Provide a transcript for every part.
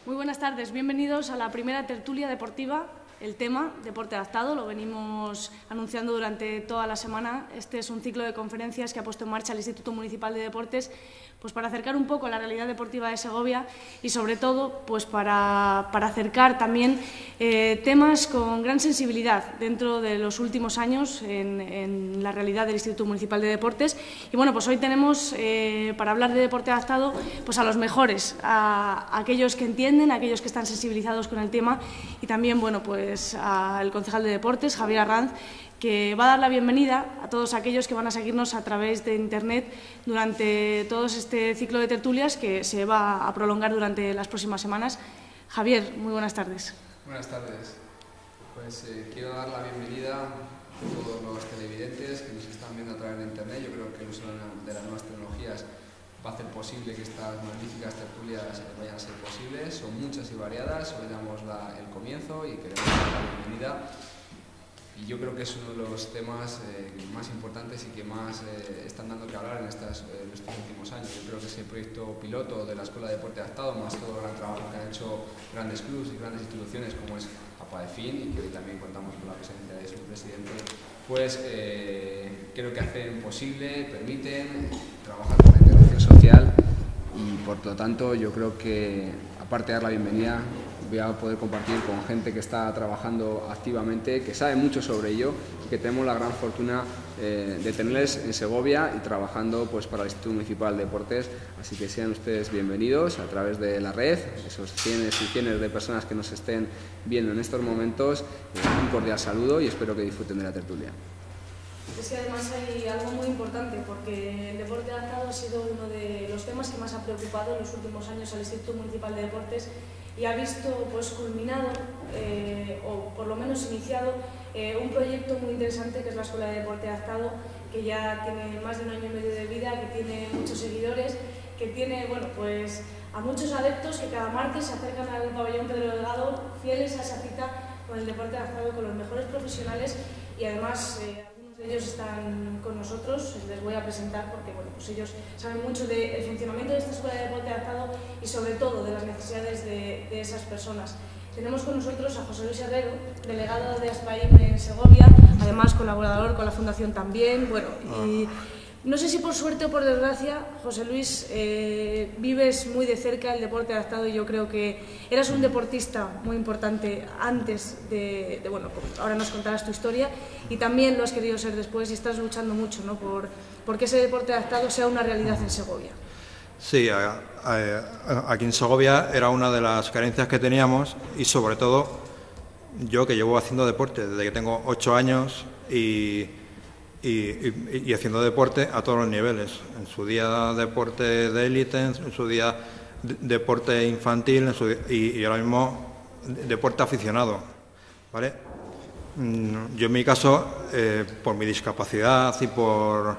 Muy buenas tardes, bienvenidos a la primera tertulia deportiva. El tema, deporte adaptado, lo venimos anunciando durante toda la semana. Este es un ciclo de conferencias que ha puesto en marcha el Instituto Municipal de Deportes pues para acercar un poco la realidad deportiva de Segovia y, sobre todo, pues para acercar también temas con gran sensibilidad dentro de los últimos años en la realidad del Instituto Municipal de Deportes. Y bueno, pues hoy tenemos para hablar de deporte adaptado pues a los mejores, a aquellos que entienden, a aquellos que están sensibilizados con el tema, y también, bueno, pues al concejal de Deportes, Javier Arranz, que va a dar la bienvenida a todos aquellos que van a seguirnos a través de Internet durante todo este ciclo de tertulias que se va a prolongar durante las próximas semanas. Javier, muy buenas tardes. Buenas tardes. Pues quiero dar la bienvenida a todos los televidentes que nos están viendo a través de Internet. Yo creo que el uso de las nuevas tecnologías va a hacer posible que estas magníficas tertulias vayan a ser posibles. Son muchas y variadas. Hoy damos el comienzo y queremos dar la bienvenida. Y yo creo que es uno de los temas más importantes y que más están dando que hablar en estos últimos años. Yo creo que ese proyecto piloto de la Escuela de Deporte Adaptado, más todo el gran trabajo que han hecho grandes clubes y grandes instituciones como es APADEFIN, y que hoy también contamos con la presencia de su presidente, pues creo que hacen posible, permiten trabajar con la integración social, y por lo tanto yo creo que, aparte de dar la bienvenida, voy a poder compartir con gente que está trabajando activamente, que sabe mucho sobre ello, y que tenemos la gran fortuna de tenerles en Segovia y trabajando pues para el Instituto Municipal de Deportes. Así que sean ustedes bienvenidos a través de la red, esos cientos y cientos de personas que nos estén viendo en estos momentos. Un cordial saludo y espero que disfruten de la tertulia. Es que además hay algo muy importante, porque el deporte adaptado ha sido uno de los temas que más ha preocupado en los últimos años al Instituto Municipal de Deportes, y ha visto pues culminado o por lo menos iniciado un proyecto muy interesante que es la Escuela de Deporte Adaptado, que ya tiene más de 1 año y medio de vida, que tiene muchos seguidores, que tiene, bueno, pues a muchos adeptos que cada martes se acercan al pabellón Pedro Delgado fieles a esa cita con el deporte adaptado, con los mejores profesionales, y además ellos están con nosotros. Les voy a presentar porque, bueno, pues ellos saben mucho del funcionamiento de esta Escuela de Deporte Adaptado y sobre todo de las necesidades de esas personas. Tenemos con nosotros a José Luis Herrero, delegado de ASPAIM en Segovia, además colaborador con la Fundación también. Bueno, y no sé si por suerte o por desgracia, José Luis, vives muy de cerca el deporte adaptado, y yo creo que eras un deportista muy importante antes bueno, ahora nos contarás tu historia, y también lo has querido ser después, y estás luchando mucho, ¿no?, por que ese deporte adaptado sea una realidad en Segovia. Sí, aquí en Segovia era una de las carencias que teníamos, y sobre todo yo, que llevo haciendo deporte desde que tengo 8 años y haciendo deporte a todos los niveles. En su día deporte de élite, en su día deporte infantil, y ahora mismo deporte aficionado, ¿vale? Yo en mi caso, por mi discapacidad y por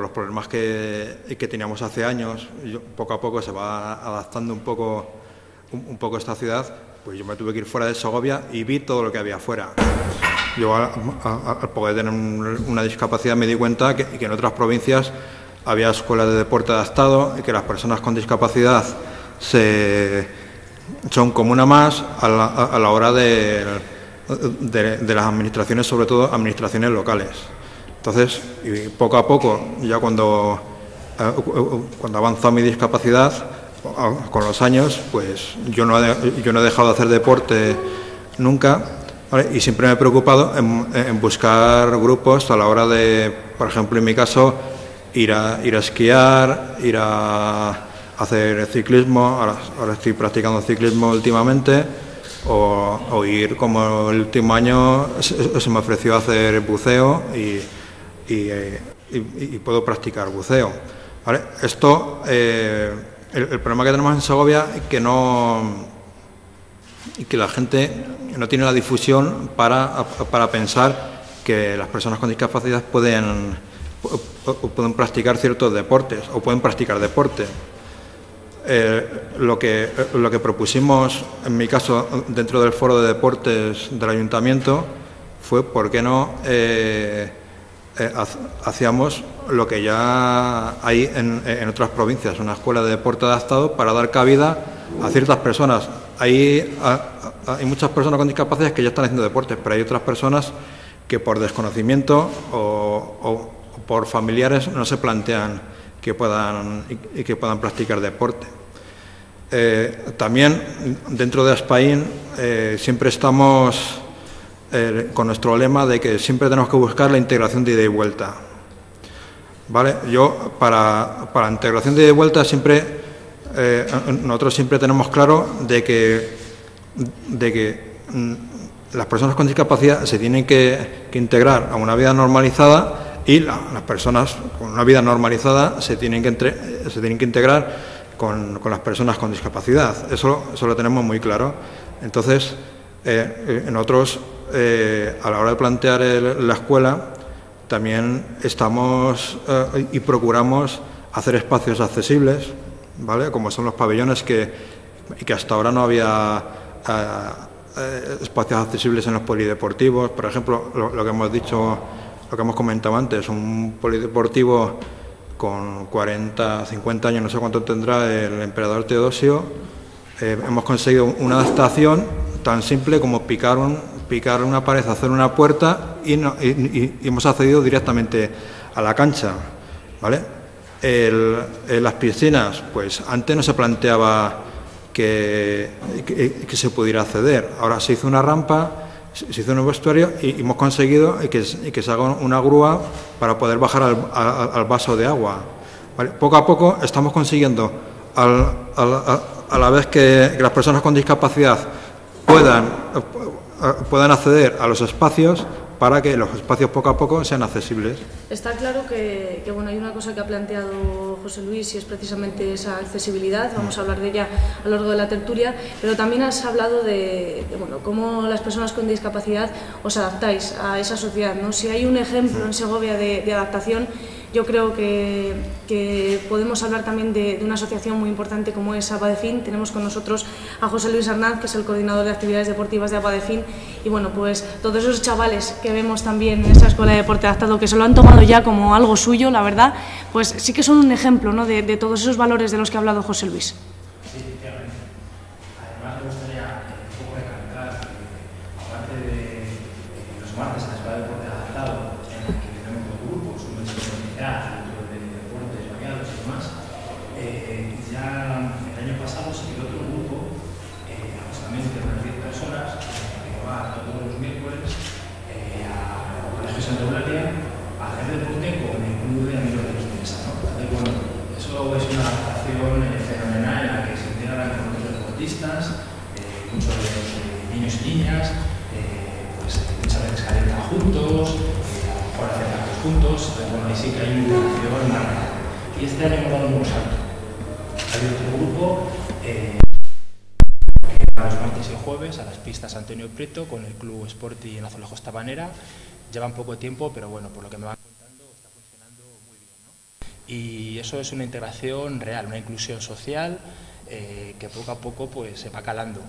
los problemas que teníamos hace años, poco a poco se va adaptando un poco esta ciudad, pues yo me tuve que ir fuera de Segovia y vi todo lo que había fuera. Yo al poder tener una discapacidad me di cuenta que en otras provincias había escuelas de deporte adaptado y que las personas con discapacidad son como una más a la hora de las administraciones, sobre todo administraciones locales. Entonces, y poco a poco, ya cuando avanzó mi discapacidad, con los años, pues yo no he dejado de hacer deporte nunca, ¿vale? Y siempre me he preocupado en buscar grupos a la hora de, por ejemplo, en mi caso, ir a esquiar, ir a hacer ciclismo. Ahora estoy practicando ciclismo últimamente, o ir, como el último año se me ofreció hacer buceo y puedo practicar buceo, ¿vale? Esto, el problema que tenemos en Segovia es que la gente no tiene la difusión para pensar que las personas con discapacidad pueden practicar ciertos deportes o pueden practicar deporte. Lo que propusimos, en mi caso, dentro del foro de deportes del ayuntamiento, fue por qué no hacíamos lo que ya hay en otras provincias, una escuela de deporte adaptado, para dar cabida a ciertas personas. Hay muchas personas con discapacidad que ya están haciendo deportes, pero hay otras personas que por desconocimiento o por familiares no se plantean que puedan practicar deporte. También dentro de Aspaín siempre estamos con nuestro lema de que siempre tenemos que buscar la integración de ida y vuelta. ¿Vale? Yo para la integración de ida y vuelta nosotros siempre tenemos claro de que las personas con discapacidad se tienen que integrar a una vida normalizada y las personas con una vida normalizada se tienen que integrar con las personas con discapacidad. Eso lo tenemos muy claro. Entonces, nosotros, a la hora de plantear la escuela, también estamos y procuramos hacer espacios accesibles, ¿vale? Como son los pabellones que hasta ahora no había espacios accesibles en los polideportivos. Por ejemplo, lo que hemos dicho, lo que hemos comentado antes, un polideportivo con 40, 50 años, no sé cuánto tendrá el emperador Teodosio. Hemos conseguido una adaptación tan simple como picar una pared, hacer una puerta y hemos accedido directamente a la cancha, ¿vale? Las piscinas, pues antes no se planteaba que se pudiera acceder. Ahora se hizo una rampa, se hizo un vestuario y hemos conseguido que se haga una grúa para poder bajar al vaso de agua, ¿vale? Poco a poco estamos consiguiendo, a la vez que las personas con discapacidad puedan acceder a los espacios, para que los espacios poco a poco sean accesibles. Está claro que bueno, hay una cosa que ha planteado José Luis y es precisamente esa accesibilidad. Vamos a hablar de ella a lo largo de la tertulia, pero también has hablado de bueno, cómo las personas con discapacidad os adaptáis a esa sociedad, ¿no? Si hay un ejemplo en Segovia de adaptación, yo creo que podemos hablar también de una asociación muy importante como es Apadefin. Tenemos con nosotros a José Luis Arnaz, que es el coordinador de actividades deportivas de Apadefin, y bueno, pues todos esos chavales que vemos también en esa escuela de deporte adaptado, que se lo han tomado ya como algo suyo, la verdad, pues sí que son un ejemplo, ¿no?, de todos esos valores de los que ha hablado José Luis. Sí, efectivamente. Además me gustaría un poco recalcar que, aparte de los martes en la escuela de deporte adaptado, en la que tenemos dos grupos, un de especialidad, otro de deportes variados y demás, ya el año pasado se creó otro grupo, aproximadamente unas 10 personas, que va todos los miércoles a Colegio Santa Eulalia a hacer deporte con el club de amigos de los Mesa, ¿no? Entonces, bueno, eso es una adaptación fenomenal en la que se integran con otros deportistas, muchos de niños y niñas, pues muchas veces calientan juntos, a lo mejor hacen actos juntos, pero bueno, ahí sí que hay una interacción marcada. Y este año hemos dado un nuevo salto. Hay otro grupo los martes y jueves a las pistas Antonio Prieto con el Club Sporti en Azulejos Tabanera. Llevan poco tiempo, pero bueno, por lo que me van contando está funcionando muy bien, ¿no? Y eso es una integración real, una inclusión social que poco a poco pues se va calando.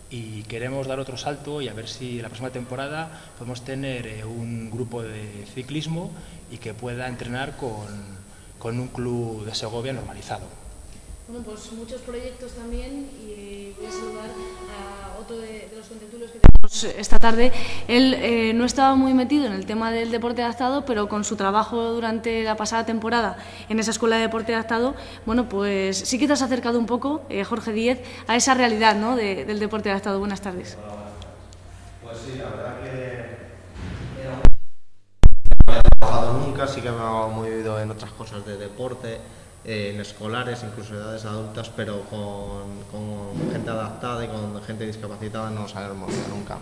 Y queremos dar otro salto y a ver si la próxima temporada podemos tener un grupo de ciclismo y que pueda entrenar con un club de Segovia normalizado. Bueno, pues muchos proyectos también, y voy a saludar a otro de los contertulios que tenemos esta tarde. Él no estaba muy metido en el tema del deporte adaptado, pero con su trabajo durante la pasada temporada en esa escuela de deporte adaptado, bueno, pues sí que te has acercado un poco, Jorge Díez, a esa realidad, ¿no?, del deporte adaptado. Buenas tardes. Pues sí, la verdad que no he trabajado nunca, sí que me he movido en otras cosas de deporte, en escolares, incluso edades adultas, pero con gente adaptada y con gente discapacitada no nos habíamos movido nunca.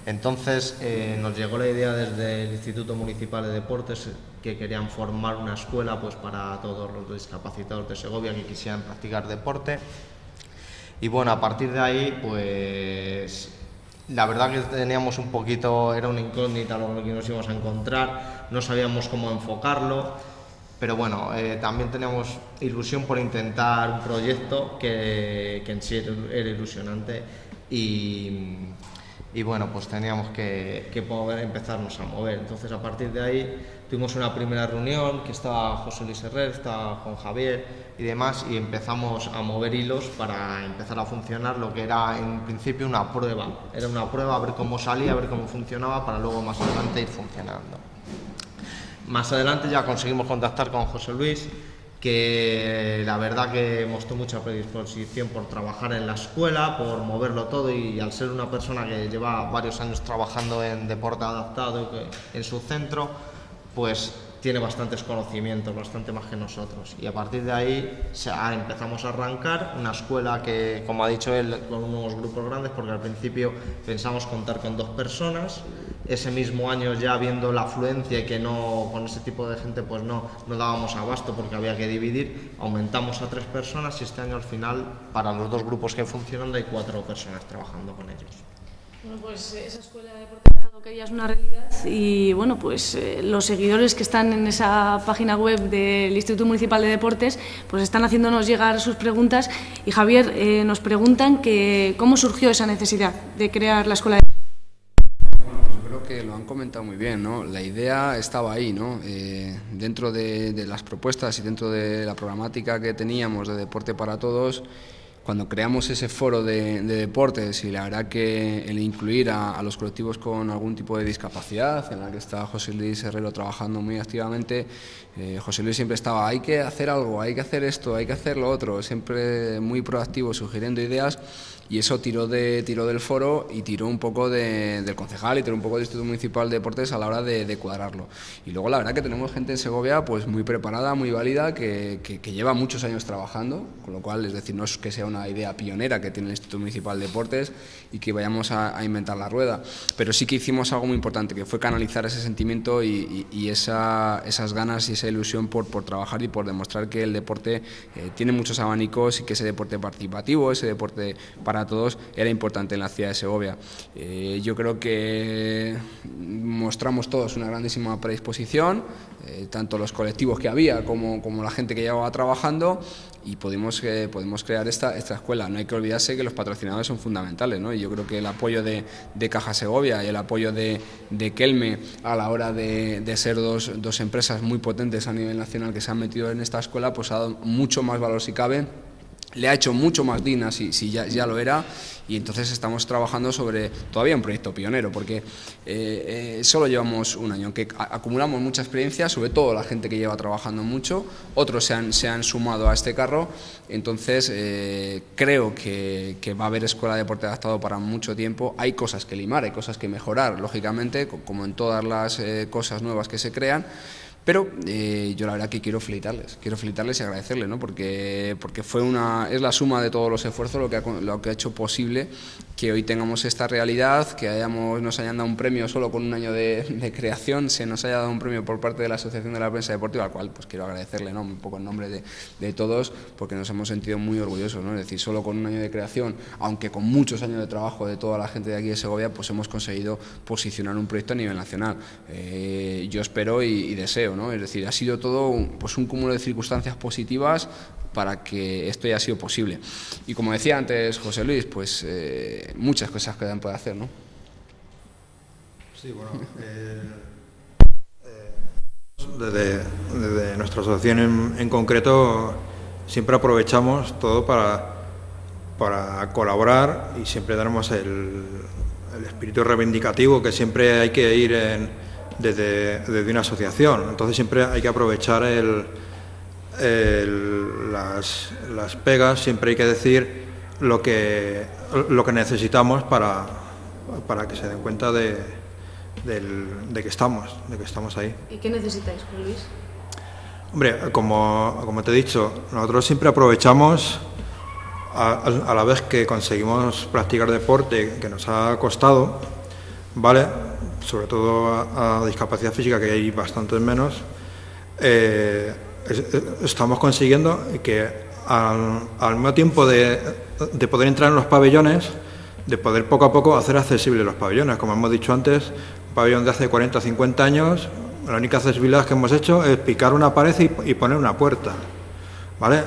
Entonces nos llegó la idea desde el Instituto Municipal de Deportes que querían formar una escuela pues para todos los discapacitados de Segovia que quisieran practicar deporte. Y bueno, a partir de ahí, pues la verdad que teníamos un poquito, era una incógnita lo que nos íbamos a encontrar, no sabíamos cómo enfocarlo. Pero bueno, también teníamos ilusión por intentar un proyecto que en sí era ilusionante y bueno, pues teníamos que poder empezarnos a mover. Entonces a partir de ahí tuvimos una primera reunión que estaba José Luis Herrera, estaba Juan Javier y demás, y empezamos a mover hilos para empezar a funcionar lo que era en principio una prueba. Era una prueba a ver cómo salía, a ver cómo funcionaba, para luego más adelante ir funcionando. Más adelante ya conseguimos contactar con José Luis, que la verdad que mostró mucha predisposición por trabajar en la escuela, por moverlo todo, y al ser una persona que lleva varios años trabajando en deporte adaptado en su centro, pues tiene bastantes conocimientos, bastante más que nosotros, y a partir de ahí empezamos a arrancar una escuela que, como ha dicho él, con unos grupos grandes, porque al principio pensamos contar con 2 personas. Ese mismo año, ya viendo la afluencia y que no, con ese tipo de gente pues no dábamos abasto porque había que dividir, aumentamos a 3 personas, y este año al final, para los 2 grupos que funcionan, hay 4 personas trabajando con ellos. Bueno, pues esa escuela de deporte adaptado que ya es una realidad, y bueno, pues los seguidores que están en esa página web del Instituto Municipal de Deportes pues están haciéndonos llegar sus preguntas, y Javier, nos preguntan que cómo surgió esa necesidad de crear la escuela de que lo han comentado muy bien, ¿no? La idea estaba ahí, ¿no? Dentro de las propuestas y dentro de la programática que teníamos de Deporte para Todos, cuando creamos ese foro de deportes, y la verdad que el incluir a los colectivos con algún tipo de discapacidad, en la que está José Luis Herrero trabajando muy activamente, José Luis siempre estaba, hay que hacer algo, hay que hacer esto, hay que hacer lo otro, siempre muy proactivo, sugiriendo ideas, y eso tiró del foro y tiró un poco del concejal y tiró un poco del Instituto Municipal de Deportes a la hora de cuadrarlo. Y luego la verdad que tenemos gente en Segovia pues muy preparada, muy válida, que lleva muchos años trabajando, con lo cual, es decir, no es que sea una idea pionera que tiene el Instituto Municipal de Deportes y que vayamos a inventar la rueda, pero sí que hicimos algo muy importante, que fue canalizar ese sentimiento y esas ganas y esa ilusión por trabajar y por demostrar que el deporte tiene muchos abanicos, y que ese deporte participativo, ese deporte para todos, era importante en la ciudad de Segovia. Yo creo que mostramos todos una grandísima predisposición, tanto los colectivos que había como la gente que llevaba trabajando, y podemos crear esta escuela. No hay que olvidarse que los patrocinadores son fundamentales, ¿no? Y yo creo que el apoyo de Caja Segovia y el apoyo de Kelme a la hora de ser dos empresas muy potentes a nivel nacional que se han metido en esta escuela, pues ha dado mucho más valor, si cabe, le ha hecho mucho más digna si ya lo era, y entonces estamos trabajando sobre todavía un proyecto pionero, porque solo llevamos un año, que acumulamos mucha experiencia, sobre todo la gente que lleva trabajando mucho, otros se han sumado a este carro, entonces creo que va a haber escuela de deporte adaptado para mucho tiempo. Hay cosas que limar, hay cosas que mejorar, lógicamente, como en todas las cosas nuevas que se crean. Pero yo la verdad que quiero felicitarles y agradecerles, ¿no? Porque es la suma de todos los esfuerzos lo que ha hecho posible que hoy tengamos esta realidad, que nos hayan dado un premio solo con un año de creación, se nos haya dado un premio por parte de la Asociación de la Prensa Deportiva, al cual pues quiero agradecerle, ¿no? Un poco en nombre de todos, porque nos hemos sentido muy orgullosos, ¿no? Es decir, solo con un año de creación, aunque con muchos años de trabajo de toda la gente de aquí de Segovia, pues hemos conseguido posicionar un proyecto a nivel nacional. Yo espero y deseo, ¿no? Es decir, ha sido todo pues un cúmulo de circunstancias positivas para que esto haya sido posible. Y como decía antes José Luis, pues muchas cosas quedan por hacer, ¿no? Sí, bueno, desde nuestra asociación en concreto siempre aprovechamos todo para colaborar, y siempre tenemos el espíritu reivindicativo que siempre hay que ir desde una asociación. Entonces siempre hay que aprovechar las pegas, siempre hay que decir lo que necesitamos para que se den cuenta de que estamos ahí. ¿Y qué necesitáis, Juan Luis? Hombre, como te he dicho, nosotros siempre aprovechamos a la vez que conseguimos practicar deporte, que nos ha costado, ¿vale? Sobre todo a discapacidad física, que hay bastantes menos, estamos consiguiendo que al mismo tiempo de poder entrar en los pabellones, de poder poco a poco hacer accesibles los pabellones. Como hemos dicho antes, un pabellón de hace 40 o 50 años, la única accesibilidad que hemos hecho es picar una pared y poner una puerta, ¿vale?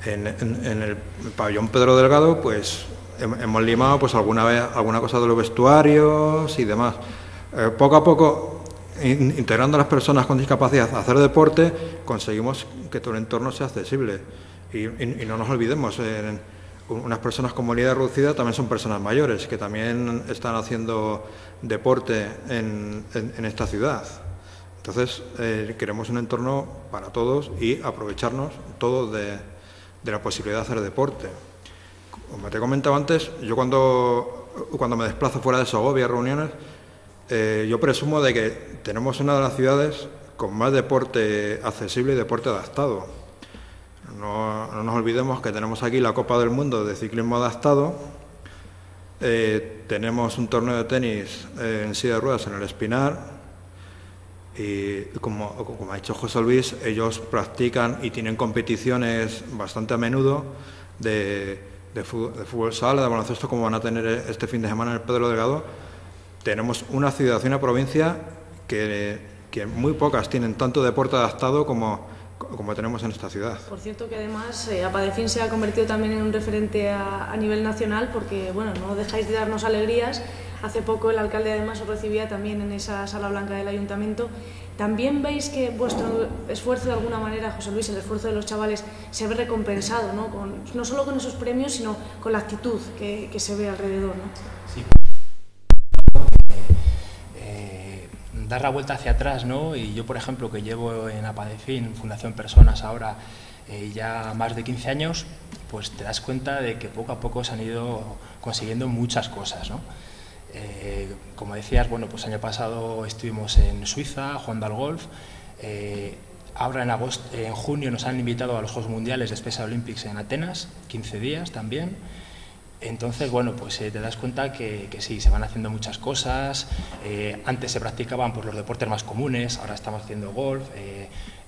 En el pabellón Pedro Delgado, pues hemos limado pues alguna cosa de los vestuarios y demás. Poco a poco integrando a las personas con discapacidad a hacer deporte, conseguimos que todo el entorno sea accesible. Y no nos olvidemos, unas personas con movilidad reducida también son personas mayores, que también están haciendo deporte en esta ciudad. Entonces, queremos un entorno para todos y aprovecharnos todos de la posibilidad de hacer deporte. Como te he comentado antes, yo cuando me desplazo fuera de Segovia a reuniones, yo presumo de que tenemos una de las ciudades con más deporte accesible y deporte adaptado. No nos olvidemos que tenemos aquí la Copa del Mundo de ciclismo adaptado, tenemos un torneo de tenis en silla de ruedas en el Espinar y como ha dicho José Luis, ellos practican y tienen competiciones bastante a menudo de fútbol sala, de baloncesto, como van a tener este fin de semana en el Pedro Delgado. Tenemos una ciudad y una provincia que muy pocas tienen tanto deporte adaptado como tenemos en esta ciudad. Por cierto que además Apadefin se ha convertido también en un referente a nivel nacional porque, bueno, no dejáis de darnos alegrías. Hace poco el alcalde además os recibía también en esa sala blanca del ayuntamiento. ¿También veis que vuestro esfuerzo de alguna manera, José Luis, el esfuerzo de los chavales se ve recompensado, ¿no? No solo con esos premios, sino con la actitud que se ve alrededor, ¿no? Sí. Dar la vuelta hacia atrás, ¿no? Y yo, por ejemplo, que llevo en Apadefin, Fundación Personas, ahora ya más de 15 años, pues te das cuenta de que poco a poco se han ido consiguiendo muchas cosas, ¿no? Como decías, bueno, pues año pasado estuvimos en Suiza jugando al golf. Ahora en junio nos han invitado a los Juegos Mundiales de Special Olympics en Atenas, 15 días también. Entonces, bueno, pues te das cuenta que sí, se van haciendo muchas cosas. Antes se practicaban pues, los deportes más comunes, ahora estamos haciendo golf.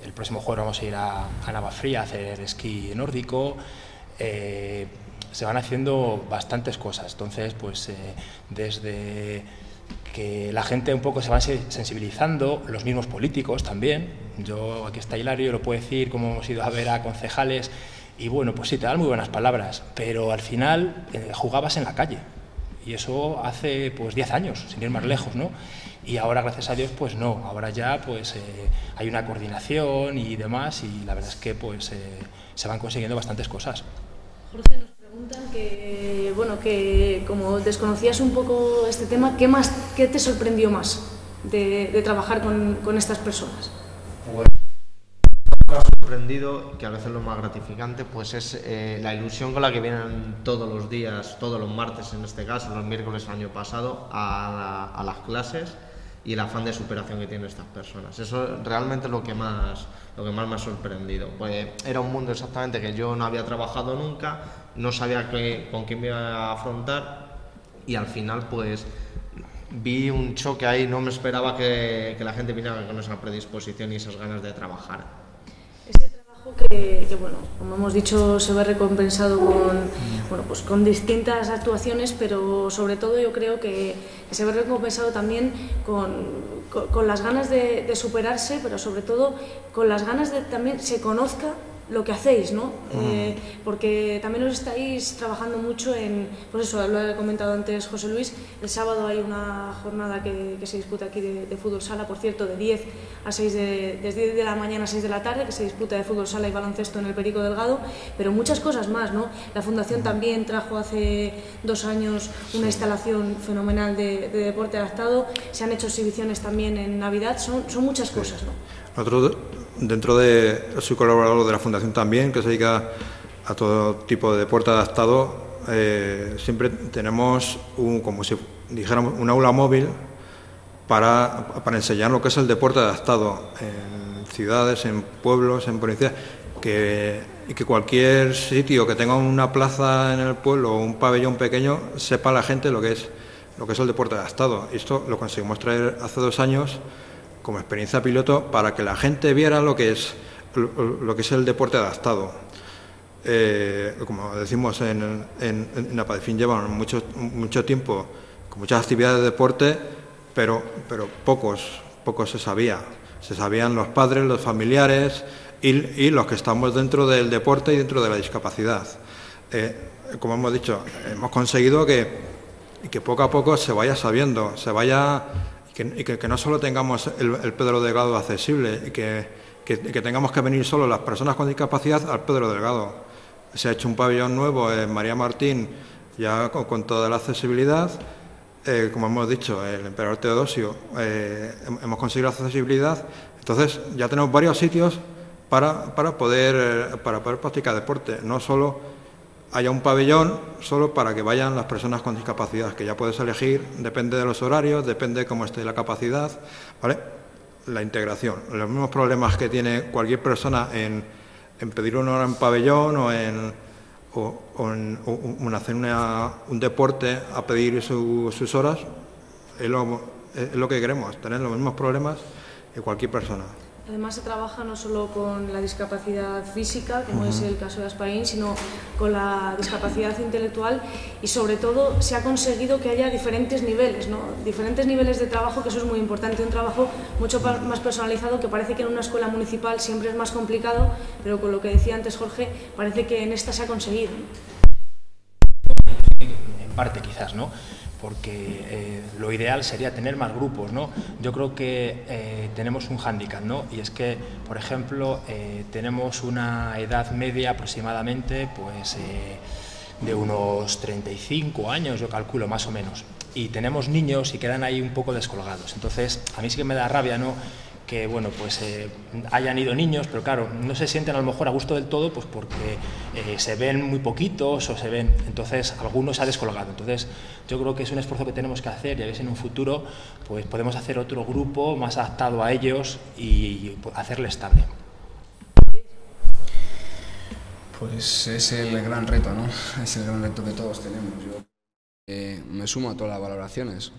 El próximo jueves vamos a ir a Navafría a hacer esquí nórdico. Se van haciendo bastantes cosas. Entonces, pues desde que la gente un poco se va sensibilizando, los mismos políticos también. Yo, aquí está Hilario, lo puedo decir, como hemos ido a ver a concejales. Y bueno, pues sí, te dan muy buenas palabras, pero al final jugabas en la calle. Y eso hace pues 10 años, sin ir más lejos, ¿no? Y ahora, gracias a Dios, pues no. Ahora ya pues hay una coordinación y demás, y la verdad es que pues se van consiguiendo bastantes cosas. Jorge, nos preguntan que, bueno, que como desconocías un poco este tema, ¿qué te sorprendió más de trabajar con estas personas? Sorprendido, que a veces lo más gratificante pues es la ilusión con la que vienen todos los días, todos los martes en este caso, los miércoles el año pasado, a las clases, y el afán de superación que tienen estas personas. Eso realmente es lo que más me ha sorprendido. Pues era un mundo exactamente que yo no había trabajado nunca, no sabía con quién me iba a afrontar, y al final pues vi un choque ahí. No me esperaba que la gente viniera con esa predisposición y esas ganas de trabajar. Ese trabajo que, bueno, como hemos dicho, se ve recompensado con distintas actuaciones, pero sobre todo yo creo que se ve recompensado también con las ganas de superarse, pero sobre todo con las ganas de también se conozca lo que hacéis, ¿no? Porque también os estáis trabajando mucho pues eso, lo he comentado antes José Luis, el sábado hay una jornada que se disputa aquí de fútbol sala, por cierto, de 10 a 6 desde 10 de la mañana a 6 de la tarde, que se disputa de fútbol sala y baloncesto en el Perico Delgado, pero muchas cosas más, ¿no? La Fundación también trajo hace 2 años una instalación fenomenal de deporte adaptado, se han hecho exhibiciones también en Navidad, son muchas cosas, ¿no? Nosotros, soy colaborador de la Fundación también, que se dedica a todo tipo de deporte adaptado. Siempre tenemos como si dijéramos un aula móvil para enseñar lo que es el deporte adaptado en ciudades, en pueblos, en provincias, y que cualquier sitio que tenga una plaza en el pueblo o un pabellón pequeño sepa la gente lo que es el deporte adaptado. Y esto lo conseguimos traer hace 2 años como experiencia piloto para que la gente viera lo que es el deporte adaptado. Como decimos en Apadefin, llevan mucho tiempo con muchas actividades de deporte, pero pocos se sabía. Se sabían los padres, los familiares y los que estamos dentro del deporte y dentro de la discapacidad. Como hemos dicho, hemos conseguido que poco a poco se vaya sabiendo, que no solo tengamos el Pedro Delgado accesible, que tengamos que venir solo las personas con discapacidad al Pedro Delgado. Se ha hecho un pabellón nuevo en María Martín, ya con toda la accesibilidad. Como hemos dicho, el Emperador Teodosio, hemos conseguido la accesibilidad. Entonces, ya tenemos varios sitios para poder practicar deporte. No solo haya un pabellón solo para que vayan las personas con discapacidad, que ya puedes elegir, depende de los horarios, depende de cómo esté la capacidad, ¿vale? La integración, los mismos problemas que tiene cualquier persona en pedir una hora en pabellón o en hacer un deporte a pedir sus horas, es lo que queremos, tener los mismos problemas que cualquier persona. Además se trabaja no solo con la discapacidad física, como es el caso de Aspaín, sino con la discapacidad intelectual y sobre todo se ha conseguido que haya diferentes niveles, ¿no? Diferentes niveles de trabajo, que eso es muy importante, un trabajo mucho más personalizado, que parece que en una escuela municipal siempre es más complicado, pero con lo que decía antes Jorge, parece que en esta se ha conseguido. En parte quizás, ¿no? Porque lo ideal sería tener más grupos, ¿no? Yo creo que tenemos un hándicap, ¿no? Y es que, por ejemplo, tenemos una edad media aproximadamente pues, de unos 35 años, yo calculo, más o menos. Y tenemos niños y quedan ahí un poco descolgados. Entonces, a mí sí que me da rabia, ¿no?, que bueno, pues hayan ido niños, pero claro, no se sienten a lo mejor a gusto del todo, pues porque se ven muy poquitos o se ven, entonces algunos se ha descolgado. Entonces yo creo que es un esfuerzo que tenemos que hacer y a ver si en un futuro pues podemos hacer otro grupo más adaptado a ellos y hacerle estable. Pues es el gran reto, ¿no? Es el gran reto que todos tenemos. Yo me sumo a todas las valoraciones,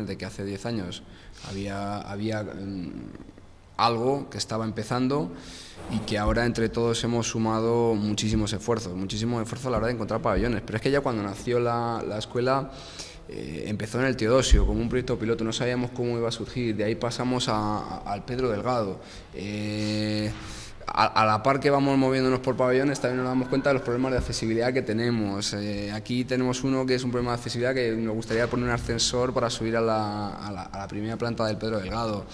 de que hace 10 años había algo que estaba empezando y que ahora entre todos hemos sumado muchísimo esfuerzo a la hora de encontrar pabellones. Pero es que ya cuando nació la escuela empezó en el Teodosio como un proyecto piloto, no sabíamos cómo iba a surgir, de ahí pasamos al Pedro Delgado. A la par que vamos moviéndonos por pabellones también nos damos cuenta de los problemas de accesibilidad que tenemos. Aquí tenemos uno que es un problema de accesibilidad, que nos gustaría poner un ascensor para subir a la primera planta del Pedro Delgado.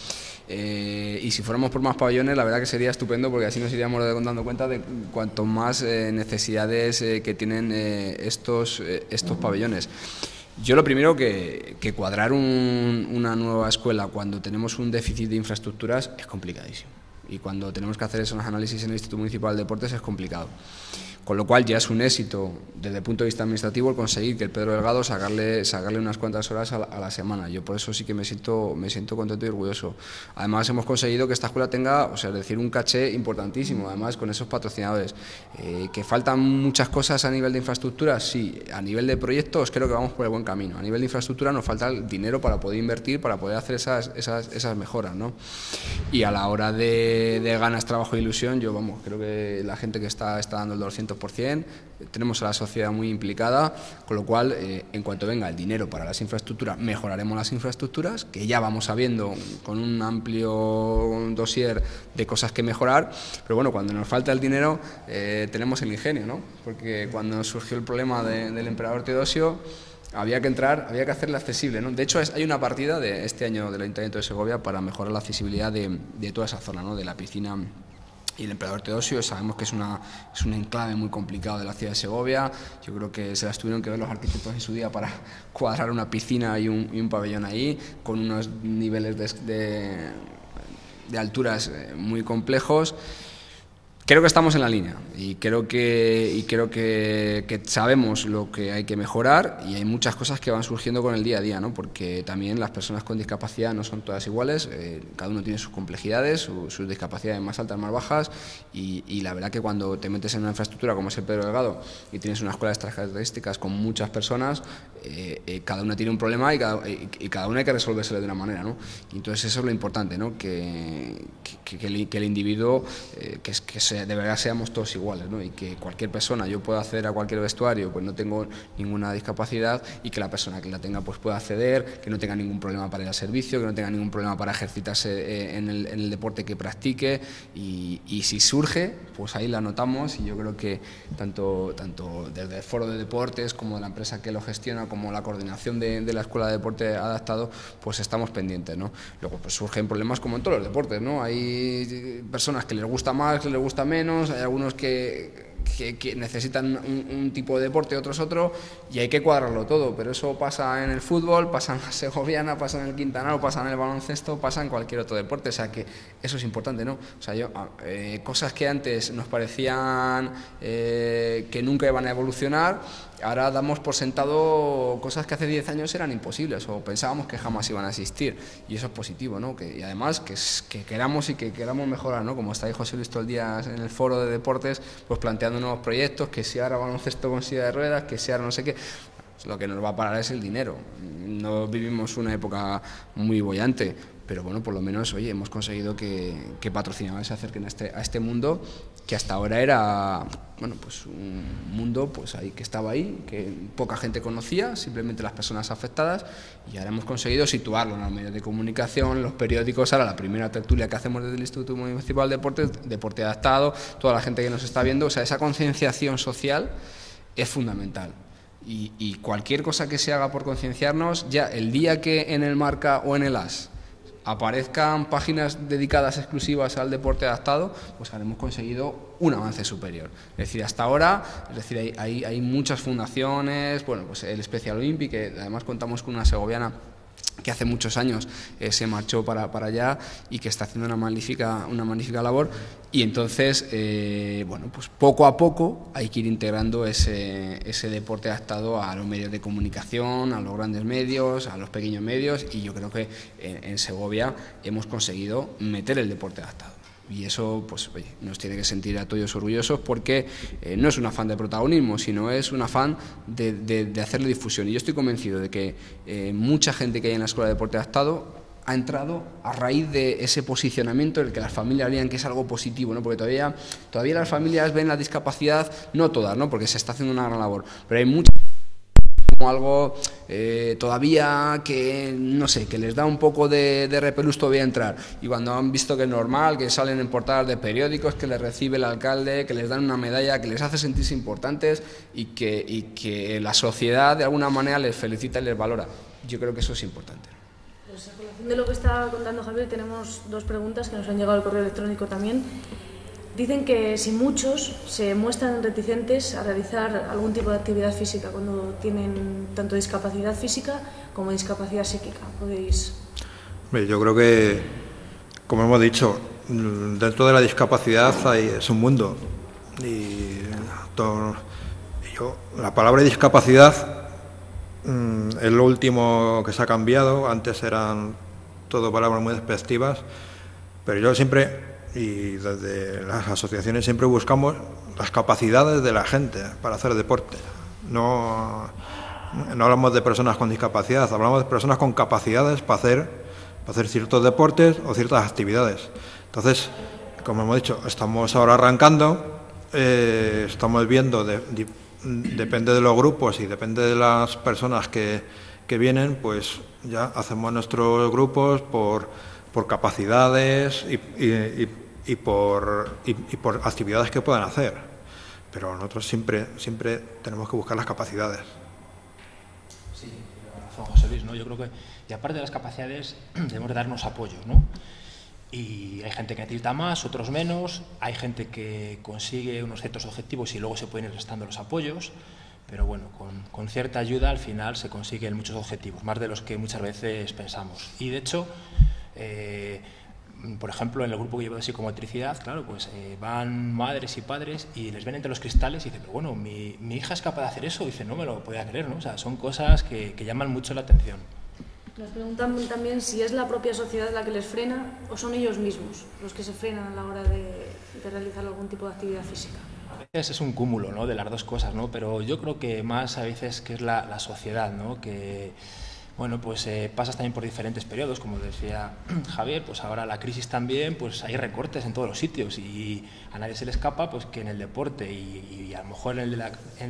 Y si fuéramos por más pabellones, la verdad que sería estupendo, porque así nos iríamos dando cuenta de cuanto más necesidades que tienen estos pabellones. Yo lo primero que cuadrar una nueva escuela cuando tenemos un déficit de infraestructuras es complicadísimo. Y cuando tenemos que hacer esos análisis en el Instituto Municipal de Deportes es complicado. Con lo cual ya es un éxito desde el punto de vista administrativo el conseguir que el Pedro Delgado sacarle unas cuantas horas a la semana. Yo por eso sí que me siento contento y orgulloso. Además hemos conseguido que esta escuela tenga, o sea, es decir, un caché importantísimo, además con esos patrocinadores. Que faltan muchas cosas a nivel de infraestructura, sí. A nivel de proyectos creo que vamos por el buen camino. A nivel de infraestructura nos falta el dinero para poder invertir, para poder hacer esas mejoras, ¿no? Y a la hora de ganas, trabajo e ilusión, yo creo que la gente que está dando el 200%, tenemos a la sociedad muy implicada, con lo cual en cuanto venga el dinero para las infraestructuras, mejoraremos las infraestructuras, que ya vamos sabiendo con un amplio dossier de cosas que mejorar, pero bueno, cuando nos falta el dinero tenemos el ingenio, ¿no? Porque cuando surgió el problema del Emperador Teodosio había que hacerla accesible, ¿no? De hecho hay una partida de este año del Ayuntamiento de Segovia para mejorar la accesibilidad de toda esa zona, ¿no? De la piscina y el Emperador Teodosio. Sabemos que es un enclave muy complicado de la ciudad de Segovia. Yo creo que se las tuvieron que ver los arquitectos en su día para cuadrar una piscina y un pabellón ahí, con unos niveles de alturas muy complejos. Creo que estamos en la línea y creo que sabemos lo que hay que mejorar, y hay muchas cosas que van surgiendo con el día a día, ¿no? Porque también las personas con discapacidad no son todas iguales, cada uno tiene sus complejidades, sus discapacidades más altas, más bajas, y la verdad que cuando te metes en una infraestructura como es el Pedro Delgado y tienes una escuela de estas características con muchas personas, cada una tiene un problema y cada una hay que resolvérselo de una manera, ¿no? Y entonces eso es lo importante, ¿no? Que el individuo, de verdad seamos todos iguales, ¿no? Y que cualquier persona, yo pueda acceder a cualquier vestuario, pues no tengo ninguna discapacidad, y que la persona que la tenga pues pueda acceder, que no tenga ningún problema para ir al servicio, que no tenga ningún problema para ejercitarse en el deporte que practique, y si surge, pues ahí la notamos, y yo creo que tanto desde el Foro de Deportes como de la empresa que lo gestiona, como la coordinación de la Escuela de Deporte Adaptado, pues estamos pendientes, ¿no? Luego pues surgen problemas como en todos los deportes, ¿no? Hay personas que les gusta más, que les gusta menos, hay algunos que necesitan un tipo de deporte, otros otro, y hay que cuadrarlo todo, pero eso pasa en el fútbol, pasa en la segoviana, pasa en el quintanaro, pasa en el baloncesto, pasa en cualquier otro deporte, o sea que eso es importante, ¿no? O sea, cosas que antes nos parecían que nunca iban a evolucionar, ahora damos por sentado cosas que hace 10 años eran imposibles o pensábamos que jamás iban a existir, y eso es positivo, ¿no? Y además que queramos y que queramos mejorar, ¿no? Como está ahí José Luis todo el día en el Foro de Deportes, pues planteando nuevos proyectos, que si ahora baloncesto con silla de ruedas, que si ahora no sé qué. Pues lo que nos va a parar es el dinero. No vivimos una época muy boyante, pero bueno, por lo menos, oye, hemos conseguido que patrocinadores se acerquen a este mundo que hasta ahora era, bueno, pues un mundo pues ahí que estaba ahí, que poca gente conocía, simplemente las personas afectadas, y ahora hemos conseguido situarlo en los medios de comunicación, en los periódicos. Ahora la primera tertulia que hacemos desde el Instituto Municipal de Deportes, Deporte Adaptado, toda la gente que nos está viendo, o sea, esa concienciación social es fundamental. Y cualquier cosa que se haga por concienciarnos, ya el día que en el Marca o en el AS aparezcan páginas dedicadas exclusivas al deporte adaptado, pues habremos conseguido un avance superior. Es decir, hasta ahora, hay muchas fundaciones, bueno, pues el Special Olympic, que además contamos con una segoviana que hace muchos años se marchó para allá y que está haciendo una magnífica labor, y entonces bueno, pues poco a poco hay que ir integrando ese deporte adaptado a los medios de comunicación, a los grandes medios, a los pequeños medios, y yo creo que en Segovia hemos conseguido meter el deporte adaptado. Y eso, pues, oye, nos tiene que sentir a todos orgullosos, porque no es un afán de protagonismo, sino es un afán de hacerle difusión. Y yo estoy convencido de que mucha gente que hay en la Escuela de Deporte Adaptado ha entrado a raíz de ese posicionamiento en el que las familias veían que es algo positivo, ¿no? Porque todavía las familias ven la discapacidad, no todas, ¿no? Porque se está haciendo una gran labor, pero hay muchas como algo todavía que, no sé, que les da un poco de repelús todavía entrar, y cuando han visto que es normal, que salen en portadas de periódicos, que les recibe el alcalde, que les dan una medalla, que les hace sentirse importantes, y que la sociedad de alguna manera les felicita y les valora. Yo creo que eso es importante. Pues a colación de lo que estaba contando Javier, tenemos dos preguntas que nos han llegado al correo electrónico también. Dicen que si muchos se muestran reticentes a realizar algún tipo de actividad física cuando tienen tanto discapacidad física como discapacidad psíquica. ¿Podéis? Yo creo que, como hemos dicho, dentro de la discapacidad es un mundo. La palabra discapacidad es lo último que se ha cambiado. Antes eran todo palabras muy despectivas, pero yo siempre, y desde las asociaciones, siempre buscamos las capacidades de la gente para hacer deporte. No hablamos de personas con discapacidad, hablamos de personas con capacidades para hacer ciertos deportes o ciertas actividades. Entonces, como hemos dicho, estamos ahora arrancando, estamos viendo, depende de los grupos y depende de las personas que vienen, pues ya hacemos nuestros grupos por capacidades y por actividades que puedan hacer, pero nosotros siempre tenemos que buscar las capacidades. Sí, razón, José Luis, ¿no? Yo creo que, y aparte de las capacidades, debemos de darnos apoyos, ¿no? Y hay gente que necesita más, otros menos, hay gente que consigue unos ciertos objetivos y luego se pueden ir restando los apoyos, pero bueno, con cierta ayuda al final se consiguen muchos objetivos, más de los que muchas veces pensamos. Y de hecho, por ejemplo, en el grupo que llevo de psicomotricidad, claro, pues van madres y padres y les ven entre los cristales y dicen, pero bueno, mi hija es capaz de hacer eso, y dicen, no me lo podía creer, ¿no? O sea, son cosas que llaman mucho la atención. Nos preguntan también si es la propia sociedad la que les frena o son ellos mismos los que se frenan a la hora de realizar algún tipo de actividad física. A veces es un cúmulo, ¿no?, de las dos cosas, ¿no? Pero yo creo que más a veces que es la sociedad, ¿no? Que, bueno, pues pasas también por diferentes periodos, como decía Javier, pues ahora la crisis también, pues hay recortes en todos los sitios y a nadie se le escapa pues que en el deporte y a lo mejor en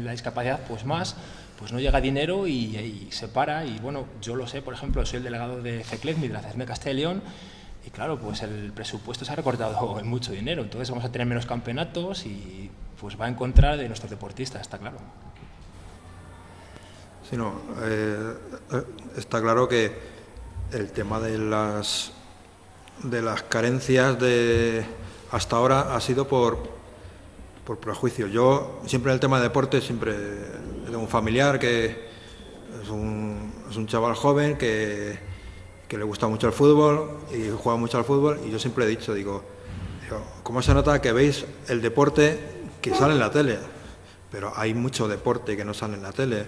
la discapacidad pues más, pues no llega dinero y se para. Y bueno, yo lo sé, por ejemplo, soy el delegado de FECLECMI, de la CESME Castilla y León, Y claro, pues el presupuesto se ha recortado en mucho dinero, entonces vamos a tener menos campeonatos y pues va en contra de nuestros deportistas, está claro. Sí, no, está claro que el tema de las carencias hasta ahora ha sido por prejuicio. Yo siempre en el tema de deporte, siempre tengo un familiar que es un chaval joven que le gusta mucho el fútbol y juega mucho al fútbol, y yo siempre he dicho, digo, ¿cómo se nota que veis el deporte que sale en la tele? Pero hay mucho deporte que no sale en la tele.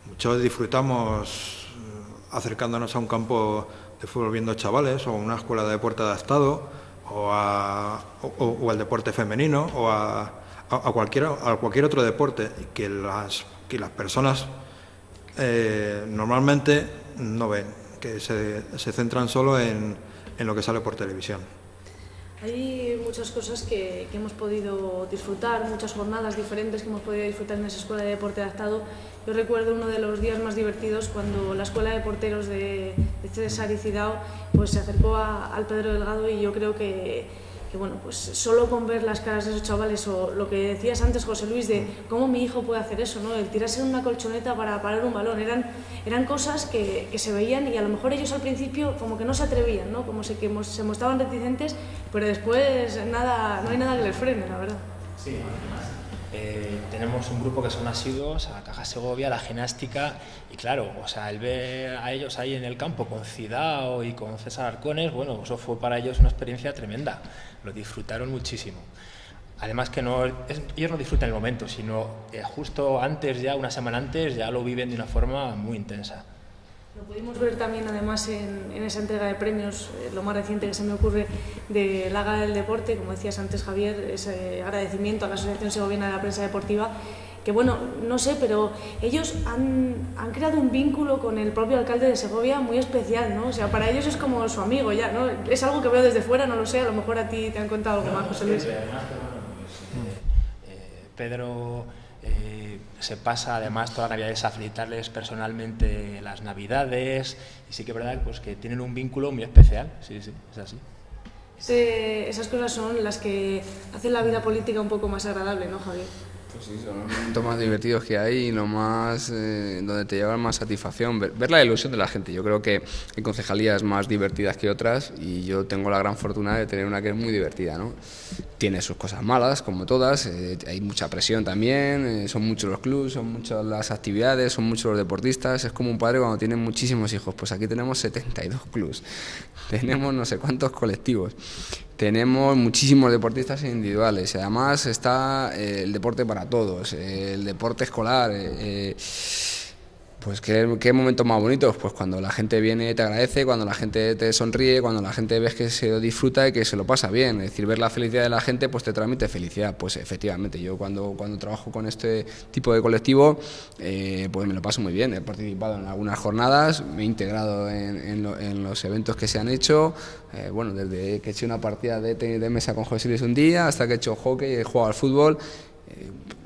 Muchos disfrutamos acercándonos a un campo de fútbol viendo chavales, o a una escuela de deporte adaptado, o al deporte femenino, o a cualquier otro deporte que las personas normalmente no ven, que se centran solo en lo que sale por televisión. Hay muchas cosas que hemos podido disfrutar, muchas jornadas diferentes que hemos podido disfrutar en esa escuela de deporte adaptado. Yo recuerdo uno de los días más divertidos cuando la escuela de porteros de César y Cidao pues se acercó al Pedro Delgado, y yo creo que bueno, pues solo con ver las caras de esos chavales, o lo que decías antes, José Luis, de cómo mi hijo puede hacer eso, ¿no? El tirarse en una colchoneta para parar un balón, eran cosas que se veían, y a lo mejor ellos al principio como que no se atrevían, ¿no? Como se mostraban reticentes, pero después no hay nada que les frene, la verdad. Sí, además tenemos un grupo que son asiduos a Caja Segovia, a la gimnástica, y claro, o sea, el ver a ellos ahí en el campo con Cidao y con César Arcones, bueno, eso fue para ellos una experiencia tremenda, lo disfrutaron muchísimo. Además que ellos no disfrutan el momento, sino justo antes, ya una semana antes, ya lo viven de una forma muy intensa. Lo pudimos ver también, además, en esa entrega de premios, lo más reciente que se me ocurre de la Gala del Deporte, como decías antes, Javier, ese agradecimiento a la Asociación Segoviana de la Prensa Deportiva, que bueno, no sé, pero ellos han creado un vínculo con el propio alcalde de Segovia muy especial, ¿no? O sea, para ellos es como su amigo ya, ¿no? Es algo que veo desde fuera, no lo sé, a lo mejor a ti te han contado algo más, José Luis. Además, Pedro se pasa además todas las navidades a felicitarles personalmente las navidades, y sí que es verdad pues, que tienen un vínculo muy especial, sí, es así. Esas cosas son las que hacen la vida política un poco más agradable, ¿no, Javier? Pues sí, son los momentos más divertidos que hay, y lo más donde te llevan más satisfacción, ver la ilusión de la gente. Yo creo que hay concejalías más divertidas que otras, y yo tengo la gran fortuna de tener una que es muy divertida, ¿no? Tiene sus cosas malas, como todas, hay mucha presión también, son muchos los clubes, son muchas las actividades, son muchos los deportistas. Es como un padre cuando tiene muchísimos hijos. Pues aquí tenemos 72 clubes, tenemos no sé cuántos colectivos, tenemos muchísimos deportistas individuales, y además está el deporte para todos, el deporte escolar. Pues ¿qué momentos más bonitos? Pues cuando la gente viene y te agradece, cuando la gente te sonríe, cuando la gente ves que se lo disfruta y que se lo pasa bien. Es decir, ver la felicidad de la gente pues te transmite felicidad. Pues efectivamente, yo cuando trabajo con este tipo de colectivo pues me lo paso muy bien. He participado en algunas jornadas, me he integrado en los eventos que se han hecho. Bueno, desde que he hecho una partida de tenis de mesa con José Luis un día, hasta que he hecho hockey, he jugado al fútbol.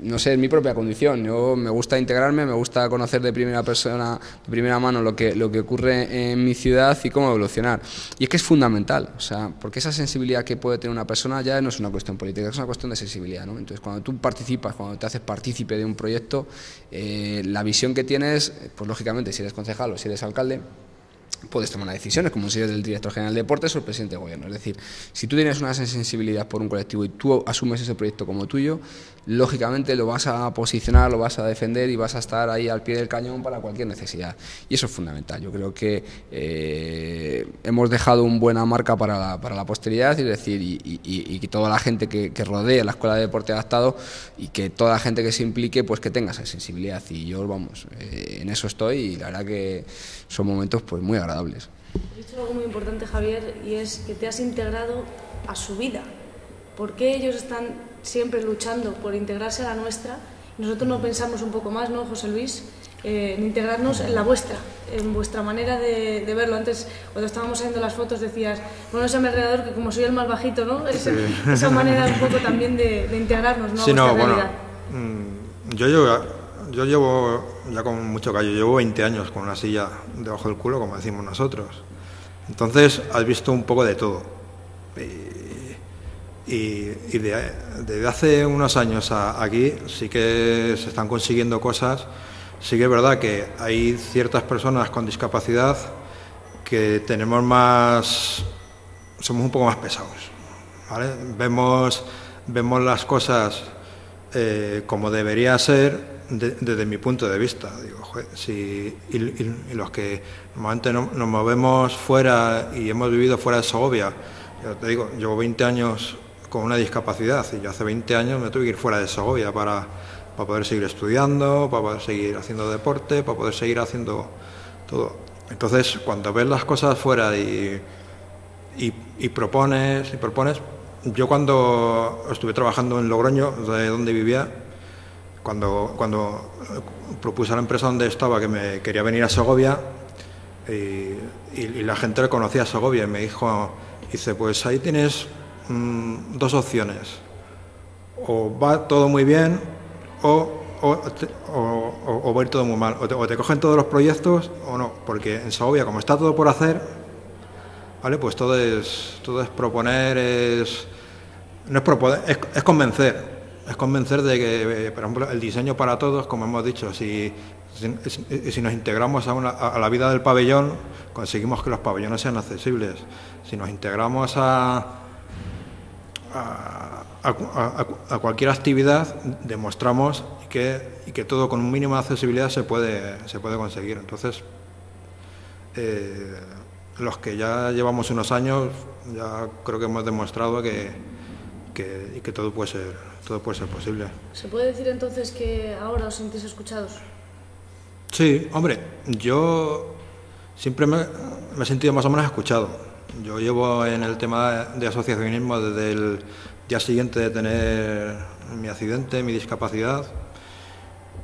No sé, es mi propia condición. Yo me gusta integrarme, me gusta conocer de primera persona, de primera mano lo que ocurre en mi ciudad y cómo evolucionar. Y es que es fundamental, o sea, porque esa sensibilidad que puede tener una persona ya no es una cuestión política, es una cuestión de sensibilidad, ¿no? Entonces, cuando tú participas, cuando te haces partícipe de un proyecto, la visión que tienes, pues lógicamente, si eres concejal o si eres alcalde, puedes tomar decisiones como si eres el director general de deportes o el presidente de gobierno. Es decir, si tú tienes una sensibilidad por un colectivo y tú asumes ese proyecto como tuyo, lógicamente lo vas a posicionar, lo vas a defender y vas a estar ahí al pie del cañón para cualquier necesidad. Y eso es fundamental. Yo creo que hemos dejado una buena marca para la posteridad, es decir, y que toda la gente que rodea la Escuela de Deporte Adaptado y que toda la gente que se implique, pues que tenga esa sensibilidad. Y yo, vamos, en eso estoy, y la verdad que son momentos pues muy agradables. Has dicho algo muy importante, Javier, y es que te has integrado a su vida. ¿Por qué ellos están siempre luchando por integrarse a la nuestra? Nosotros no pensamos un poco más, ¿no, José Luis? En integrarnos en la vuestra, en vuestra manera de verlo. Antes, cuando estábamos haciendo las fotos, decías, bueno, ese a mi alrededor, que como soy el más bajito, ¿no? Esa manera un poco también de integrarnos, ¿no? Sí, a vuestra realidad. Yo llevo, ya con mucho callo, llevo 20 años con una silla debajo del culo, como decimos nosotros. Entonces, has visto un poco de todo. Desde hace unos años aquí sí que se están consiguiendo cosas. Sí que es verdad que hay ciertas personas con discapacidad que somos un poco más pesados, ¿vale? Vemos las cosas como debería ser desde mi punto de vista. Digo, joder, y los que normalmente nos movemos fuera y hemos vivido fuera de Segovia, yo te digo, llevo 20 años con una discapacidad y yo hace 20 años me tuve que ir fuera de Segovia para poder seguir estudiando, para poder seguir haciendo deporte, para poder seguir haciendo todo. Entonces, cuando ves las cosas fuera y propones, yo cuando estuve trabajando en Logroño, de donde vivía, cuando propuse a la empresa donde estaba que me quería venir a Segovia, y la gente le conocía a Segovia y me dice, pues ahí tienes dos opciones, o va todo muy bien o va a ir todo muy mal, o te cogen todos los proyectos o no, porque en Segovia, como está todo por hacer, ¿vale? Pues todo es proponer, no es proponer, es convencer de que, por ejemplo, el diseño para todos, como hemos dicho, si nos integramos a la vida del pabellón, conseguimos que los pabellones sean accesibles. Si nos integramos a cualquier actividad, demostramos que todo con un mínimo de accesibilidad se puede conseguir. Entonces, los que ya llevamos unos años, ya creo que hemos demostrado que todo puede ser posible. ¿Se puede decir entonces que ahora os sentís escuchados? Sí, hombre, yo siempre me he sentido más o menos escuchado. Yo llevo en el tema de asociacionismo desde el día siguiente de tener mi accidente, mi discapacidad,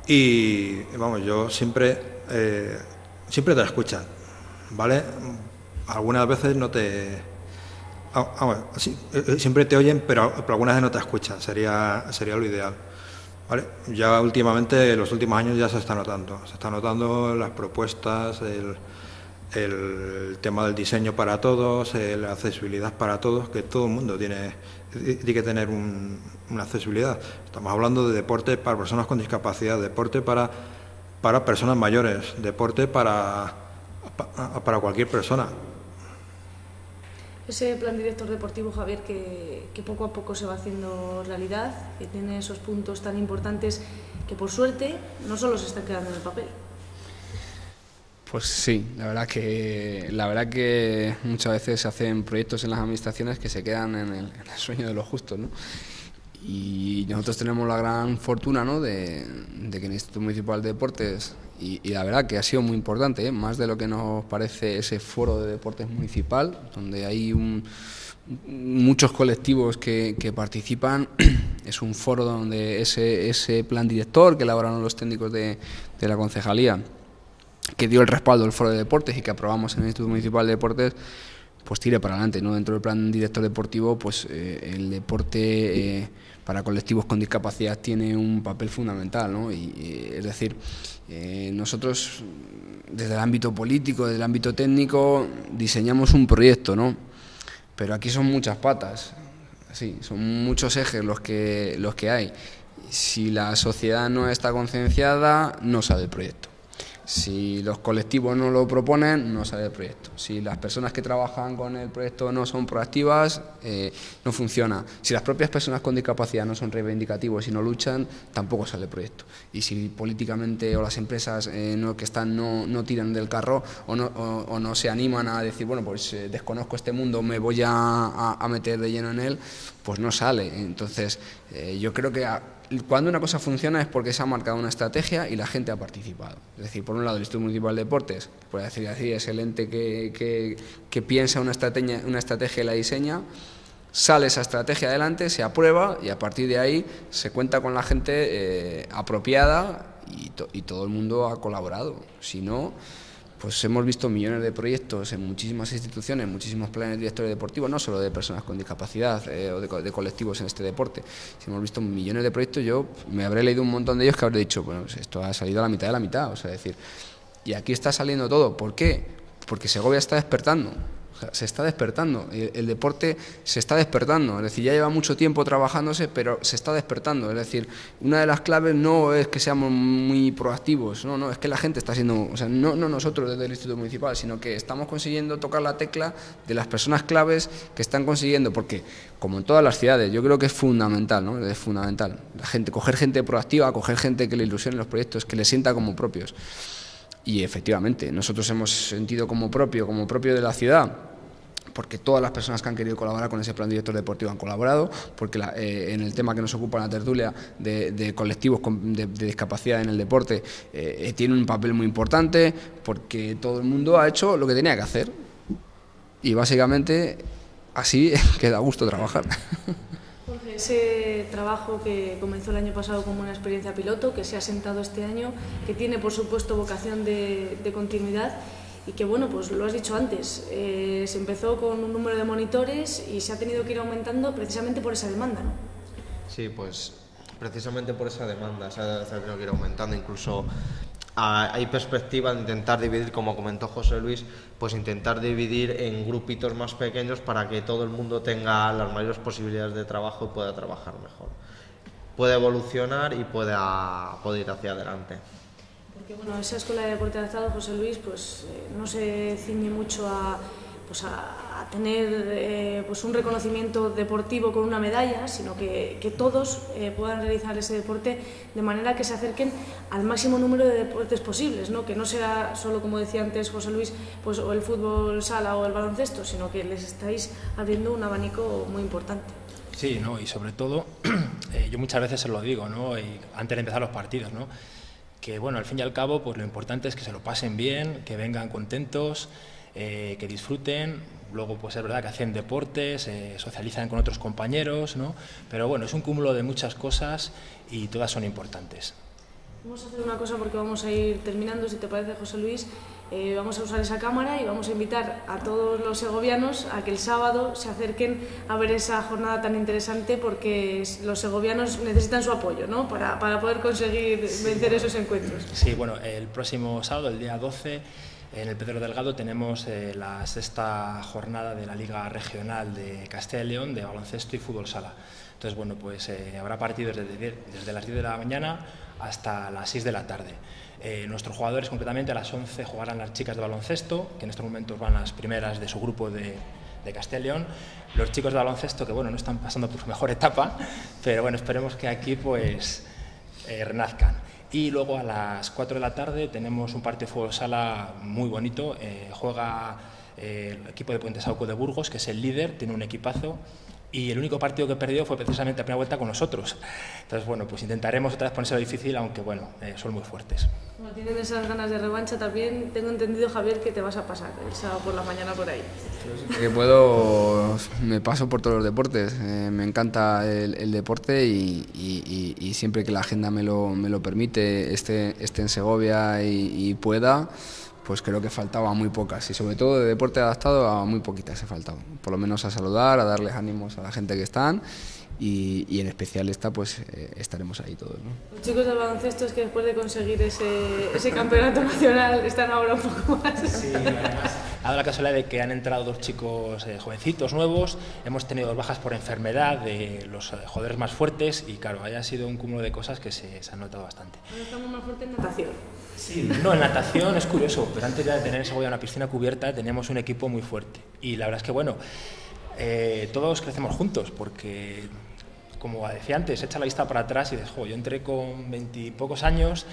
y vamos, yo siempre te escuchan, ¿vale? Algunas veces no te... siempre te oyen, pero algunas veces no te escuchan, sería lo ideal, ¿vale? Ya últimamente, en los últimos años ya se está notando las propuestas, el tema del diseño para todos, la accesibilidad para todos, que todo el mundo tiene que tener una accesibilidad. Estamos hablando de deporte para personas con discapacidad, deporte para personas mayores, deporte para cualquier persona. Ese plan director deportivo, Javier, que poco a poco se va haciendo realidad, que tiene esos puntos tan importantes que, por suerte, no solo se están quedando en el papel. Pues sí, la verdad que muchas veces se hacen proyectos en las administraciones que se quedan en el sueño de los justos, ¿no? Y nosotros tenemos la gran fortuna, ¿no?, de que el Instituto Municipal de Deportes, y la verdad que ha sido muy importante, más de lo que nos parece ese foro de deportes municipal, donde hay muchos colectivos que participan. Es un foro donde ese plan director que elaboraron los técnicos de la concejalía, que dio el respaldo al foro de deportes y que aprobamos en el Instituto Municipal de Deportes, pues tire para adelante, ¿no? Dentro del plan director deportivo, pues el deporte para colectivos con discapacidad tiene un papel fundamental, ¿no? Es decir, nosotros desde el ámbito político, desde el ámbito técnico, diseñamos un proyecto, ¿no? Pero aquí son muchas patas, sí, son muchos ejes los que hay. Si la sociedad no está concienciada, no sale el proyecto. Si los colectivos no lo proponen, no sale el proyecto. Si las personas que trabajan con el proyecto no son proactivas, no funciona. Si las propias personas con discapacidad no son reivindicativos y no luchan, tampoco sale el proyecto. Y si políticamente o las empresas no tiran del carro o no se animan a decir, bueno, pues desconozco este mundo, me voy a meter de lleno en él, pues no sale. Entonces, yo creo que cuando una cosa funciona es porque se ha marcado una estrategia y la gente ha participado. Es decir, por un lado, el Instituto Municipal de Deportes, puede decir así, es el ente que piensa una estrategia y la diseña, sale esa estrategia adelante, se aprueba y a partir de ahí se cuenta con la gente apropiada y todo el mundo ha colaborado. Si no, pues hemos visto millones de proyectos en muchísimas instituciones, muchísimos planes directores deportivos, no solo de personas con discapacidad o de colectivos en este deporte. Si hemos visto millones de proyectos, yo me habré leído un montón de ellos que habré dicho, bueno, pues esto ha salido a la mitad de la mitad, o sea, decir, y aquí está saliendo todo. ¿Por qué? Porque Segovia está despertando. O sea, se está despertando, el deporte se está despertando, es decir, ya lleva mucho tiempo trabajándose, pero se está despertando. Es decir, una de las claves no es que seamos muy proactivos, no, es que la gente está siendo, o sea, no nosotros desde el Instituto Municipal, sino que estamos consiguiendo tocar la tecla de las personas claves que están consiguiendo, porque como en todas las ciudades, yo creo que es fundamental, ¿no? Es fundamental, coger gente proactiva, coger gente que le ilusione los proyectos, que le sienta como propios. Y efectivamente, nosotros hemos sentido como propio de la ciudad, porque todas las personas que han querido colaborar con ese plan director deportivo han colaborado, porque en el tema que nos ocupa la tertulia de colectivos de discapacidad en el deporte tiene un papel muy importante, porque todo el mundo ha hecho lo que tenía que hacer y básicamente así que da gusto trabajar. Jorge, ese trabajo que comenzó el año pasado como una experiencia piloto, que se ha asentado este año, que tiene por supuesto vocación de continuidad y que, bueno, pues lo has dicho antes, se empezó con un número de monitores y se ha tenido que ir aumentando precisamente por esa demanda, ¿no? Sí, pues precisamente por esa demanda se ha tenido que ir aumentando. Incluso hay perspectiva de intentar dividir, como comentó José Luis, pues intentar dividir en grupitos más pequeños para que todo el mundo tenga las mayores posibilidades de trabajo y pueda trabajar mejor. Puede evolucionar y puede ir hacia adelante. Porque, bueno, esa escuela de deporte adaptado, José Luis, pues no se ciñe mucho a tener pues un reconocimiento deportivo con una medalla, sino que todos puedan realizar ese deporte de manera que se acerquen al máximo número de deportes posibles, ¿no? Que no sea solo, como decía antes José Luis, pues o el fútbol sala o el baloncesto, sino que les estáis abriendo un abanico muy importante. Sí, ¿no? Y sobre todo, yo muchas veces se lo digo, ¿no? Y antes de empezar los partidos, ¿no? Que, bueno, al fin y al cabo, pues lo importante es que se lo pasen bien, que vengan contentos, que disfruten. Luego, pues es verdad que hacen deportes, socializan con otros compañeros, ¿no? Pero bueno, es un cúmulo de muchas cosas y todas son importantes. Vamos a hacer una cosa porque vamos a ir terminando, si te parece, José Luis. Vamos a usar esa cámara y vamos a invitar a todos los segovianos a que el sábado se acerquen a ver esa jornada tan interesante, porque los segovianos necesitan su apoyo, ¿no? para poder conseguir vencer esos encuentros. Sí, bueno, el próximo sábado, el día 12, en el Pedro Delgado tenemos la 6ª jornada de la Liga Regional de Castilla y León de baloncesto y fútbol sala. Entonces, bueno, pues habrá partidos desde las 10 de la mañana hasta las 6 de la tarde. Nuestros jugadores, concretamente, a las 11 jugarán las chicas de baloncesto, que en estos momentos van las primeras de su grupo de Castilla y León. Los chicos de baloncesto, que bueno, no están pasando por su mejor etapa, pero bueno, esperemos que aquí pues renazcan. Y luego a las 4 de la tarde tenemos un partido de fútbol sala muy bonito. Juega el equipo de Puente Sauco de Burgos, que es el líder, tiene un equipazo. Y el único partido que perdió fue precisamente la primera vuelta con nosotros. Entonces, bueno, pues intentaremos otra vez ponérselo difícil, aunque bueno, son muy fuertes. Como tienen esas ganas de revancha también, tengo entendido, Javier, que te vas a pasar el sábado por la mañana por ahí. Que puedo, me paso por todos los deportes. Me encanta el deporte y siempre que la agenda me lo permite, esté en Segovia y pueda, pues creo que faltaba muy pocas, y sobre todo de deporte adaptado a muy poquitas he faltado, por lo menos a saludar, a darles ánimos a la gente que están, y en especial pues estaremos ahí todos, ¿no? Los chicos del baloncesto es que después de conseguir ese campeonato nacional están ahora un poco más. Sí, además ha dado la casualidad de que han entrado 2 chicos jovencitos, nuevos. Hemos tenido 2 bajas por enfermedad de los jugadores más fuertes y claro, haya sido un cúmulo de cosas que se han notado bastante. Ahora estamos más fuertes en natación. Sí, no, en natación es curioso, pero antes de tener en Segovia una piscina cubierta teníamos un equipo muy fuerte y la verdad es que bueno, todos crecemos juntos porque, como decía antes, echa la vista para atrás y dices, jo, yo entré con 20 y pocos años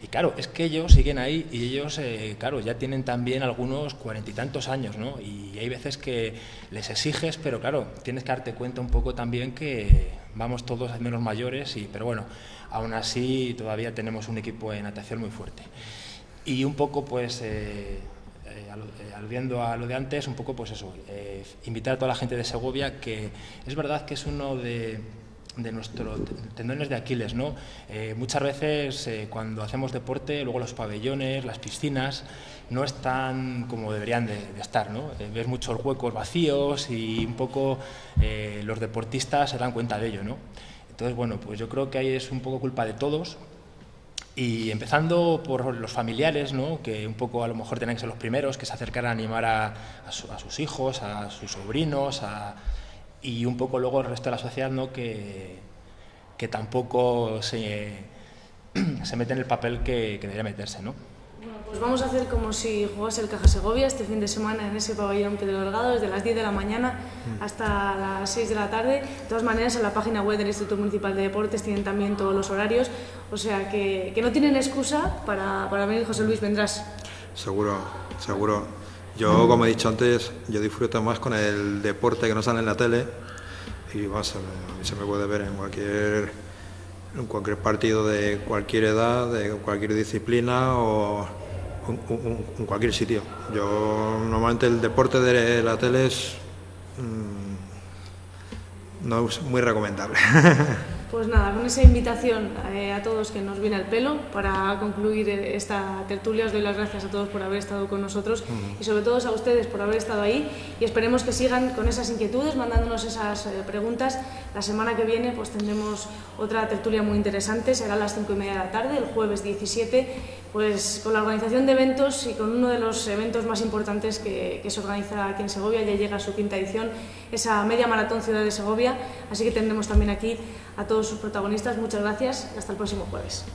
y claro, es que ellos siguen ahí y ellos, claro, ya tienen también algunos 40 y tantos años, ¿no? Y hay veces que les exiges, pero claro, tienes que darte cuenta un poco también que vamos todos a menos mayores, pero bueno, aún así todavía tenemos un equipo de natación muy fuerte. Y un poco, pues, aludiendo a lo de antes, un poco, pues eso, invitar a toda la gente de Segovia, que es verdad que es uno de nuestros tendones de Aquiles, ¿no? Muchas veces cuando hacemos deporte, luego los pabellones, las piscinas, no están como deberían de estar, ¿no? Ves muchos huecos vacíos y un poco los deportistas se dan cuenta de ello, ¿no? Entonces, bueno, pues yo creo que ahí es un poco culpa de todos Y empezando por los familiares, ¿no? Que un poco a lo mejor tienen que ser los primeros que se acercaran a animar a sus hijos, a sus sobrinos, y un poco luego el resto de la sociedad, ¿no? Que tampoco se mete en el papel que debería meterse, ¿no? Bueno, pues vamos a hacer como si jugase el Caja Segovia este fin de semana en ese pabellón Pedro Delgado, desde las 10 de la mañana hasta las 6 de la tarde. De todas maneras, en la página web del Instituto Municipal de Deportes tienen también todos los horarios, o sea que no tienen excusa para venir. José Luis, vendrás. Seguro, seguro. Yo, como he dicho antes, yo disfruto más con el deporte que no sale en la tele, y a mí se me puede ver en cualquier partido de cualquier edad, de cualquier disciplina o en cualquier sitio. Yo normalmente el deporte de la tele no es muy recomendable. Pues nada, con esa invitación a todos que nos viene al pelo para concluir esta tertulia, os doy las gracias a todos por haber estado con nosotros y sobre todo a ustedes por haber estado ahí, y esperemos que sigan con esas inquietudes, mandándonos esas preguntas. La semana que viene pues tendremos otra tertulia muy interesante, será a las 5:30 de la tarde, el jueves 17, pues con la organización de eventos y con uno de los eventos más importantes que se organiza aquí en Segovia. Ya llega a su 5ª edición, esa media maratón Ciudad de Segovia, así que tendremos también aquí a todos sus protagonistas. Muchas gracias y hasta el próximo jueves.